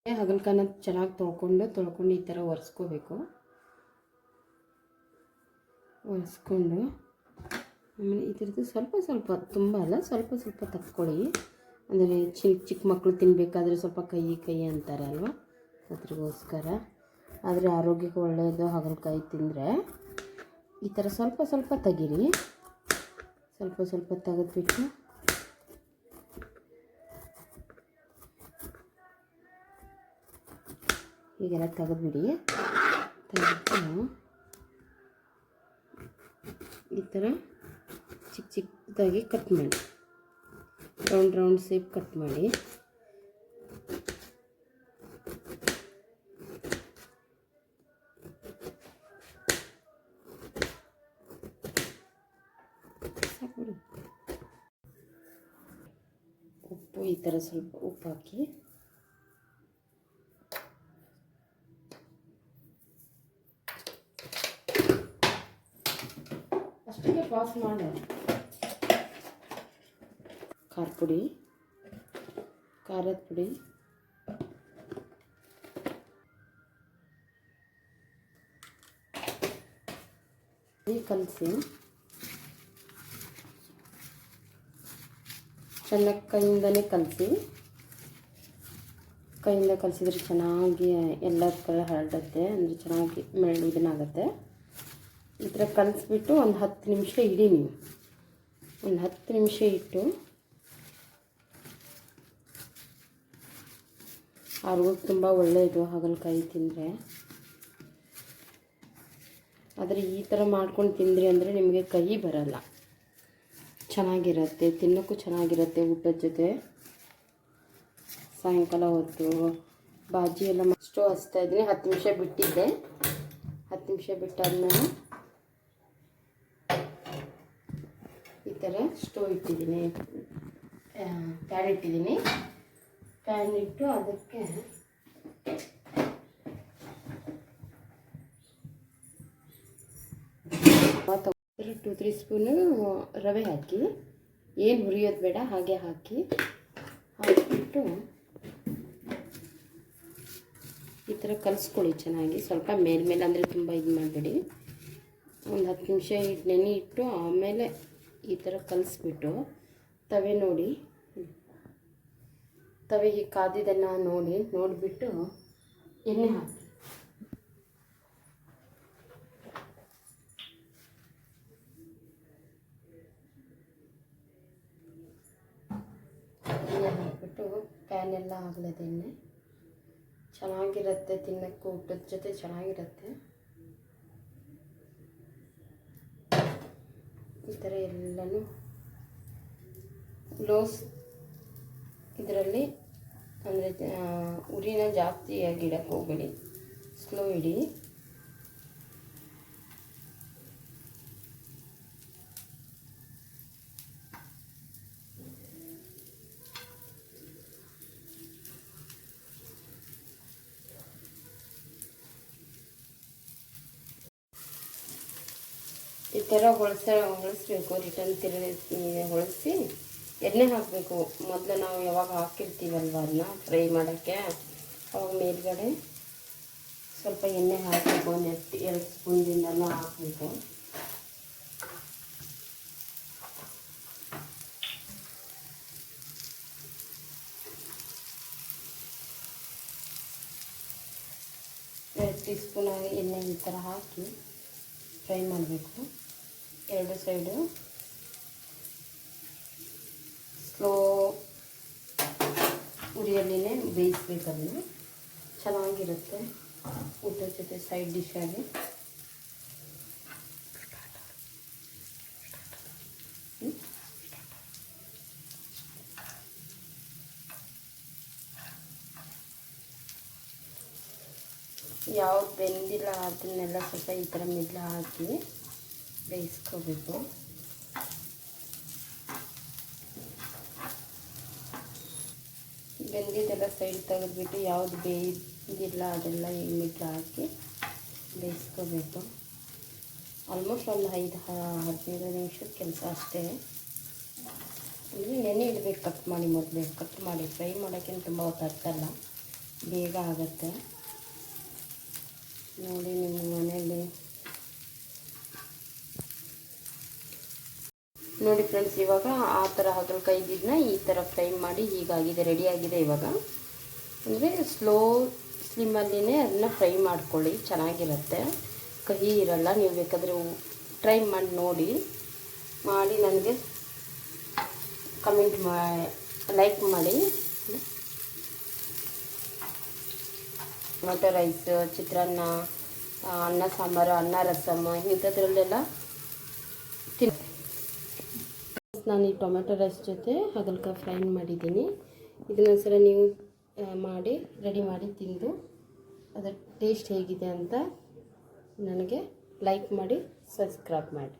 ಹಾಗಲಕಾಯಿನ ಚೆನ್ನಾಗಿ ತೊಳ್ಕೊಂಡು ಈ ಥರ ಒರೆಸ್ಕೋಬೇಕು. ಒರೆಸ್ಕೊಂಡು ಆಮೇಲೆ ಈ ಥರದ್ದು ಸ್ವಲ್ಪ ತುಂಬ ಅಲ್ಲ, ಸ್ವಲ್ಪ ತಕ್ಕೊಳ್ಳಿ. ಅಂದರೆ ಚಿಕ್ಕ ಮಕ್ಕಳು ತಿನ್ನಬೇಕಾದ್ರೆ ಸ್ವಲ್ಪ ಕೈ ಅಂತಾರಲ್ವ, ಅದ್ರಿಗೋಸ್ಕರ. ಆದರೆ ಆರೋಗ್ಯಕ್ಕೆ ಒಳ್ಳೆಯದು ಹಾಗಲಕಾಯಿ ತಿಂದರೆ. ಈ ಥರ ಸ್ವಲ್ಪ ತೆಗೀರಿ. ಸ್ವಲ್ಪ ತೆಗೆದ್ಬಿಟ್ಟು ಹೀಗೆಲ್ಲ ತೆಗೆದ್ಬಿಡಿ. ತೆಗೆದು ಈ ಥರ ಚಿಕ್ಕದಾಗಿ ಕಟ್ ಮಾಡಿ, ರೌಂಡ್ ಶೇಪ್ ಕಟ್ ಮಾಡಿ. ಉಪ್ಪು ಈ ಥರ ಸ್ವಲ್ಪ ಉಪ್ಪು ಹಾಕಿ ಅಷ್ಟಕ್ಕೆ ಪಾಸ್ ಮಾಡಿ. ಖಾರದ ಪುಡಿ ಕಲಸಿ ಚೆನ್ನಾಗಿ ಕೈಯಿಂದನೇ ಕಲಸಿದ್ರೆ ಚೆನ್ನಾಗಿ ಎಲ್ಲ ಕಡೆ ಹರಡುತ್ತೆ. ಅಂದರೆ ಚೆನ್ನಾಗಿ ಇದನ್ನಾಗುತ್ತೆ. ಈ ಥರ ಕಲಿಸ್ಬಿಟ್ಟು ಒಂದು 10 ನಿಮಿಷ ಇಡಿ. ನೀವು ಒಂದು 10 ನಿಮಿಷ ಇಟ್ಟು ಆರೋಗ್ಯಕ್ಕೆ ತುಂಬ ಒಳ್ಳೆಯದು ಹಾಗಲಕಾಯಿ ತಿಂದರೆ. ಆದರೆ ಈ ಥರ ಮಾಡ್ಕೊಂಡು ತಿಂದ್ರಿ ಅಂದರೆ ನಿಮಗೆ ಕಹಿ ಬರಲ್ಲ, ಚೆನ್ನಾಗಿರುತ್ತೆ, ತಿನ್ನೋಕ್ಕೂ ಚೆನ್ನಾಗಿರುತ್ತೆ. ಊಟದ ಜೊತೆ ಸಾಯಂಕಾಲ ಹೊತ್ತು ಬಾಜಿ ಎಲ್ಲ ಸ್ಟವ್ ಹಚ್ತಾ ಇದ್ದೀನಿ. 10 ನಿಮಿಷ ಬಿಟ್ಟಿದ್ದೆ. 10 ನಿಮಿಷ ಬಿಟ್ಟಾದ್ಮೇಲೆ ಈ ಥರ ಸ್ಟವ್ ಇಟ್ಟಿದ್ದೀನಿ, ಪ್ಯಾನ್ ಇಟ್ಟಿದ್ದೀನಿ. ಪ್ಯಾನ್ ಇಟ್ಟು ಅದಕ್ಕೆ ಮತ್ತು 2-3 ಸ್ಪೂನು ರವೆ ಹಾಕಿ, ಏನು ಹುರಿಯೋದು ಬೇಡ, ಹಾಗೆ ಹಾಕಿಬಿಟ್ಟು ಈ ಥರ ಕಲಿಸ್ಕೊಳ್ಳಿ ಚೆನ್ನಾಗಿ. ಸ್ವಲ್ಪ ಮೇಲೆ ಅಂದರೆ ತುಂಬ ಇದು ಮಾಡಬೇಡಿ. ಒಂದು 10 ನಿಮಿಷ ನೆನೆ ಇಟ್ಟು ಆಮೇಲೆ ಈ ಥರ ಕಲಿಸ್ಬಿಟ್ಟು ತವೆ ನೋಡಿ, ತವೆಗೆ ಕಾದಿದ್ದನ್ನು ನೋಡಿಬಿಟ್ಟು ಎಣ್ಣೆ ಹಾಕಿ. ಎಣ್ಣೆ ಹಾಕಿಬಿಟ್ಟು ಪ್ಯಾನ್ ಎಲ್ಲ ಆಗಲದ ಎಣ್ಣೆ ಚೆನ್ನಾಗಿರುತ್ತೆ, ತಿನ್ನೋಕ್ಕೂ ಊಟದ ಜೊತೆ ಚೆನ್ನಾಗಿರುತ್ತೆ. ಈ ಥರ ಎಲ್ಲನೂ ಇದರಲ್ಲಿ ಅಂದರೆ ಉರಿನ ಜಾಸ್ತಿಯಾಗಿ ಇಡಕ್ಕೆ ಹೋಗಬೇಡಿ, ಸ್ಲೋ ಇಡಿ. ಈ ಥರ ಹೊಳಿಸ್ಬೇಕು. ರಿಟರ್ನ್ ಹೊಳಿಸಿ ಎಣ್ಣೆ ಹಾಕಬೇಕು. ಮೊದಲು ನಾವು ಯಾವಾಗ ಹಾಕಿರ್ತೀವಲ್ವ ಅದನ್ನ ಫ್ರೈ ಮಾಡೋಕ್ಕೆ, ಅವಾಗ ಮೇಲ್ಗಡೆ ಸ್ವಲ್ಪ ಎಣ್ಣೆ ಹಾಕಬೇಕು. ಒಂದು 2 ಸ್ಪೂನ್ದಿಂದಲೂ ಹಾಕಬೇಕು. ಟೀ ಸ್ಪೂನ್ ಎಣ್ಣೆ ಈ ಥರ ಹಾಕಿ ಫ್ರೈ ಮಾಡಬೇಕು. 2 ಸೈಡು ಸ್ಲೋ ಉರಿಯಲ್ಲಿನೇ ಬೇಯಿಸ್ಬೇಕು. ಅದನ್ನು ಚೆನ್ನಾಗಿರುತ್ತೆ ಊಟದ ಜೊತೆ ಸೈಡ್ ಡಿಶ್ ಆಗಿ. ಯಾವ್ದು ಬೆಂದಿಲ್ಲ ಅದನ್ನೆಲ್ಲ ಸ್ವಲ್ಪ ಈ ಥರ ಮಿಡ್ಲ ಹಾಕಿ ಬೇಯಿಸ್ಕೋಬೇಕು. ಬೆಂದಿದ್ದೆಲ್ಲ ಸೈಡ್ ತೆಗೆದ್ಬಿಟ್ಟು ಯಾವುದು ಬೇಯ್ದಿಲ್ಲ ಅದೆಲ್ಲ ಈ ಮಿಡ್ಲ ಹಾಕಿ ಬೇಯಿಸ್ಕೋಬೇಕು. ಆಲ್ಮೋಸ್ಟ್ ಒಂದು 5-15 ನಿಮಿಷದ ಕೆಲಸ ಅಷ್ಟೇ. ಇಲ್ಲಿ ನೆನೆ ಇಡಬೇಕು. ಕಟ್ ಮಾಡಿ ಮೊದಲೇ ಕಟ್ ಮಾಡಿ ಫ್ರೈ ಮಾಡೋಕ್ಕೇನು ತುಂಬ ಹೊತ್ತು ಹತ್ತಲ್ಲ. ಬೇಗ ಆಗುತ್ತೆ. ನೋಡಿ ನಿಮ್ಮ ಮನೆಯಲ್ಲಿ ನೋಡಿ ಫ್ರೆಂಡ್ಸ್, ಇವಾಗ ಆ ಥರ ಹಾಗಲಕಾಯಿ ಇದನ್ನ ಈ ಥರ ಫ್ರೈ ಮಾಡಿ ಹೀಗಾಗಿದೆ, ರೆಡಿಯಾಗಿದೆ. ಇವಾಗ ಅಂದರೆ ಸ್ಲೋ ಸ್ಲಿಮ್ಮಲ್ಲಿನೇ ಅದನ್ನ ಫ್ರೈ ಮಾಡ್ಕೊಳ್ಳಿ, ಚೆನ್ನಾಗಿರುತ್ತೆ, ಕಹಿ ಇರಲ್ಲ. ನೀವು ಬೇಕಾದರೆ ಟ್ರೈ ಮಾಡಿ ನೋಡಿ, ನನಗೆ ಕಮೆಂಟ್ ಲೈಕ್ ಮಾಡಿ. ಟೊಮೆಟೊ ರೈಸ್, ಚಿತ್ರಾನ್ನ, ಅನ್ನ ಸಾಂಬಾರು, ಅನ್ನ ರಸಮ್ ಇಂಥದ್ರಲ್ಲೆಲ್ಲ ತಿನ್ನಿ. ನಾನು ಈ ಟೊಮೆಟೊ ರೈಸ್ ಜೊತೆ ಹಾಗಲಕಾಯಿ ಫ್ರೈ ಮಾಡಿದ್ದೀನಿ. ಇದನ್ನೊಂದ್ಸಲ ನೀವು ರೆಡಿ ಮಾಡಿ ತಿಂದು ಅದರ ಟೇಸ್ಟ್ ಹೇಗಿದೆ ಅಂತ ನನಗೆ ಲೈಕ್ ಮಾಡಿ, ಸಬ್ಸ್ಕ್ರೈಬ್ ಮಾಡಿ.